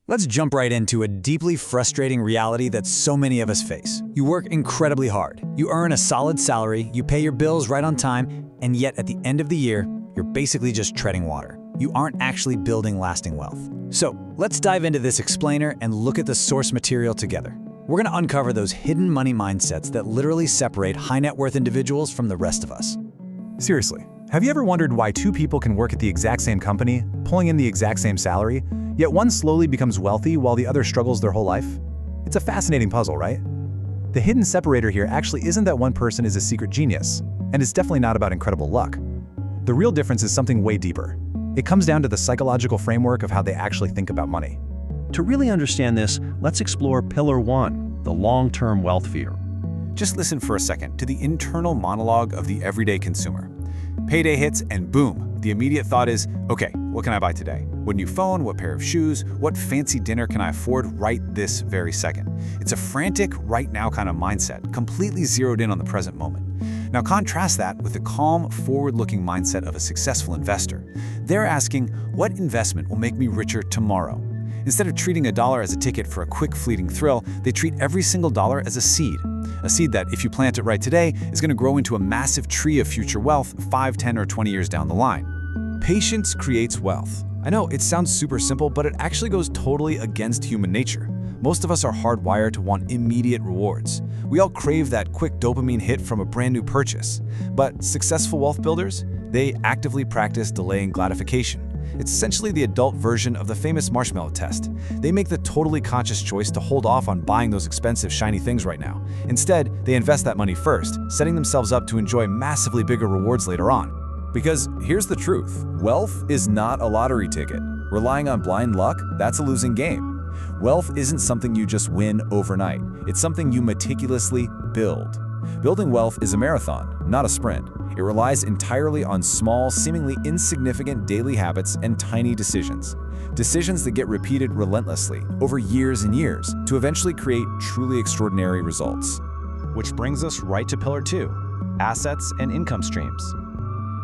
Let's jump right into a deeply frustrating reality that so many of us face. You work incredibly hard. You earn a solid salary, you pay your bills right on time, and yet at the end of the year, you're basically just treading water. You aren't actually building lasting wealth. So let's dive into this explainer and look at the source material together. We're going to uncover those hidden money mindsets that literally separate high net worth individuals from the rest of us. Seriously, have you ever wondered why two people can work at the exact same company, pulling in the exact same salary, yet one slowly becomes wealthy while the other struggles their whole life? It's a fascinating puzzle, right? The hidden separator here actually isn't that one person is a secret genius, and it's definitely not about incredible luck. The real difference is something way deeper. It comes down to the psychological framework of how they actually think about money. To really understand this, let's explore Pillar 1, the long-term wealth fear. Just listen for a second to the internal monologue of the everyday consumer. Payday hits and boom, the immediate thought is, okay, what can I buy today? What new phone? What pair of shoes? What fancy dinner can I afford right this very second? It's a frantic, right now kind of mindset, completely zeroed in on the present moment. Now contrast that with the calm, forward-looking mindset of a successful investor. They're asking, what investment will make me richer tomorrow? Instead of treating a dollar as a ticket for a quick, fleeting thrill, they treat every single dollar as a seed. A seed that, if you plant it right today, is going to grow into a massive tree of future wealth 5, 10, or 20 years down the line. Patience creates wealth. I know it sounds super simple, but it actually goes totally against human nature. Most of us are hardwired to want immediate rewards. We all crave that quick dopamine hit from a brand new purchase. But successful wealth builders, they actively practice delaying gratification. It's essentially the adult version of the famous marshmallow test. They make the totally conscious choice to hold off on buying those expensive, shiny things right now. Instead, they invest that money first, setting themselves up to enjoy massively bigger rewards later on. Because here's the truth, wealth is not a lottery ticket. Relying on blind luck, that's a losing game. Wealth isn't something you just win overnight. It's something you meticulously build. Building wealth is a marathon, not a sprint. It relies entirely on small, seemingly insignificant daily habits and tiny decisions. Decisions that get repeated relentlessly over years and years to eventually create truly extraordinary results. Which brings us right to Pillar 2, assets and income streams.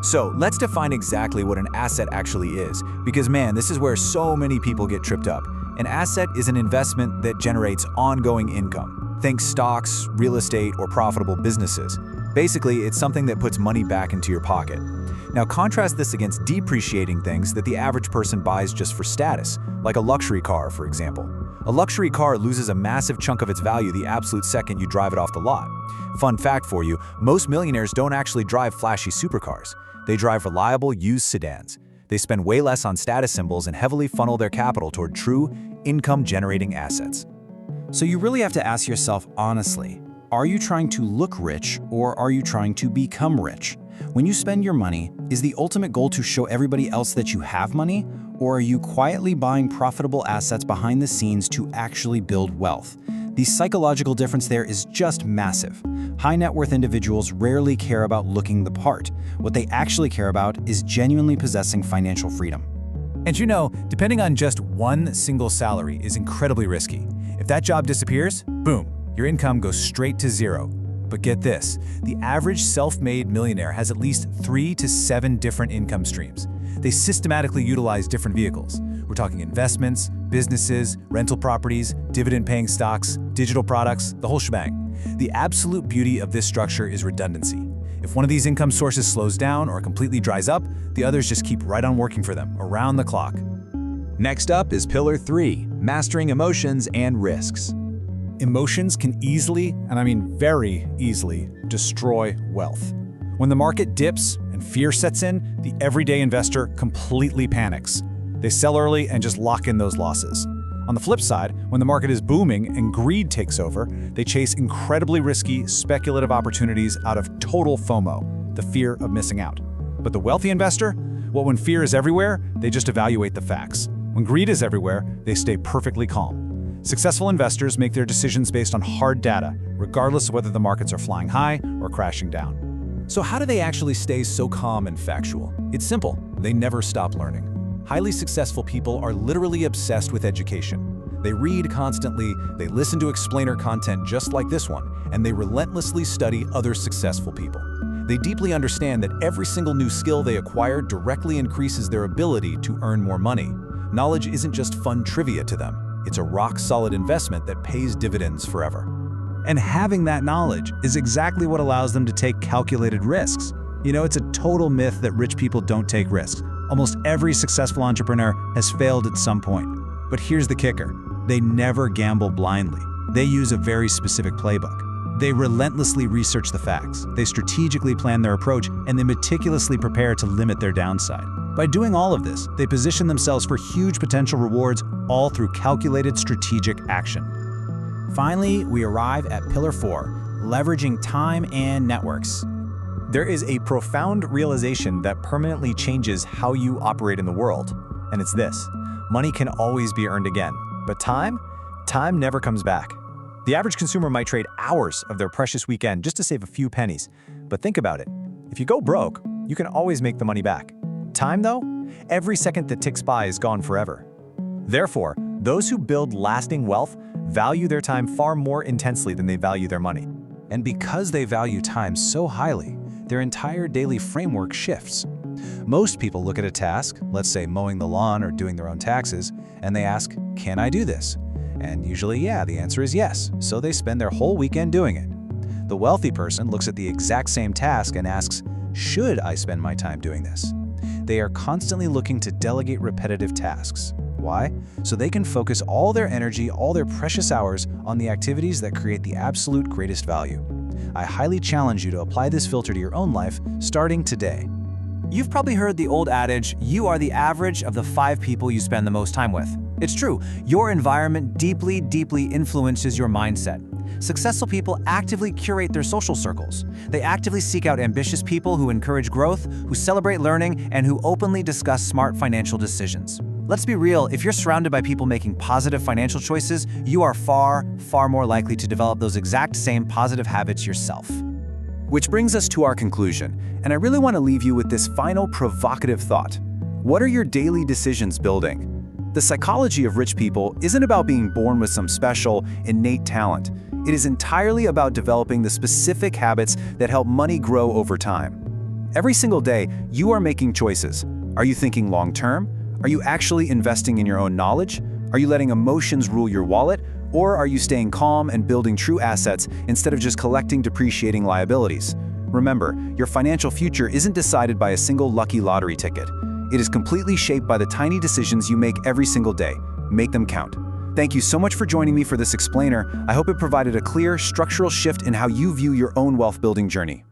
So let's define exactly what an asset actually is, because man, this is where so many people get tripped up. An asset is an investment that generates ongoing income. Think stocks, real estate, or profitable businesses. Basically, it's something that puts money back into your pocket. Now contrast this against depreciating things that the average person buys just for status, like a luxury car, for example. A luxury car loses a massive chunk of its value the absolute second you drive it off the lot. Fun fact for you, most millionaires don't actually drive flashy supercars. They drive reliable, used sedans. They spend way less on status symbols and heavily funnel their capital toward true, income-generating assets. So you really have to ask yourself honestly, are you trying to look rich or are you trying to become rich? When you spend your money, is the ultimate goal to show everybody else that you have money, or are you quietly buying profitable assets behind the scenes to actually build wealth? The psychological difference there is just massive. High net worth individuals rarely care about looking the part. What they actually care about is genuinely possessing financial freedom. And you know, depending on just one single salary is incredibly risky. If that job disappears, boom, your income goes straight to zero. But get this, the average self-made millionaire has at least 3 to 7 different income streams. They systematically utilize different vehicles. We're talking investments, businesses, rental properties, dividend-paying stocks, digital products, the whole shebang. The absolute beauty of this structure is redundancy. If one of these income sources slows down or completely dries up, the others just keep right on working for them, around the clock. Next up is Pillar 3, mastering emotions and risks. Emotions can easily, and I mean very easily, destroy wealth. When the market dips and fear sets in, the everyday investor completely panics. They sell early and just lock in those losses. On the flip side, when the market is booming and greed takes over, they chase incredibly risky, speculative opportunities out of total FOMO, the fear of missing out. But the wealthy investor? Well, when fear is everywhere, they just evaluate the facts. When greed is everywhere, they stay perfectly calm. Successful investors make their decisions based on hard data, regardless of whether the markets are flying high or crashing down. So how do they actually stay so calm and factual? It's simple. They never stop learning. Highly successful people are literally obsessed with education. They read constantly, they listen to explainer content just like this one, and they relentlessly study other successful people. They deeply understand that every single new skill they acquire directly increases their ability to earn more money. Knowledge isn't just fun trivia to them. It's a rock-solid investment that pays dividends forever. And having that knowledge is exactly what allows them to take calculated risks. You know, it's a total myth that rich people don't take risks. Almost every successful entrepreneur has failed at some point. But here's the kicker. They never gamble blindly. They use a very specific playbook. They relentlessly research the facts. They strategically plan their approach, and they meticulously prepare to limit their downside. By doing all of this, they position themselves for huge potential rewards, all through calculated strategic action. Finally, we arrive at Pillar 4, leveraging time and networks. There is a profound realization that permanently changes how you operate in the world, and it's this: money can always be earned again, but time never comes back. The average consumer might trade hours of their precious weekend just to save a few pennies, but think about it. If you go broke, you can always make the money back. Time, though, every second that ticks by is gone forever. Therefore, those who build lasting wealth value their time far more intensely than they value their money. And because they value time so highly, their entire daily framework shifts. Most people look at a task, let's say mowing the lawn or doing their own taxes, and they ask, can I do this? And usually, the answer is yes, so they spend their whole weekend doing it. The wealthy person looks at the exact same task and asks, should I spend my time doing this? They are constantly looking to delegate repetitive tasks. Why? So they can focus all their energy, all their precious hours on the activities that create the absolute greatest value. I highly challenge you to apply this filter to your own life, starting today. You've probably heard the old adage, you are the average of the 5 people you spend the most time with. It's true, your environment deeply influences your mindset. Successful people actively curate their social circles. They actively seek out ambitious people who encourage growth, who celebrate learning, and who openly discuss smart financial decisions. Let's be real, if you're surrounded by people making positive financial choices, you are far more likely to develop those exact same positive habits yourself. Which brings us to our conclusion, and I really want to leave you with this final provocative thought. What are your daily decisions building? The psychology of rich people isn't about being born with some special, innate talent. It is entirely about developing the specific habits that help money grow over time. Every single day, you are making choices. Are you thinking long-term? Are you actually investing in your own knowledge? Are you letting emotions rule your wallet? Or are you staying calm and building true assets instead of just collecting depreciating liabilities? Remember, your financial future isn't decided by a single lucky lottery ticket. It is completely shaped by the tiny decisions you make every single day. Make them count. Thank you so much for joining me for this explainer. I hope it provided a clear, structural shift in how you view your own wealth-building journey.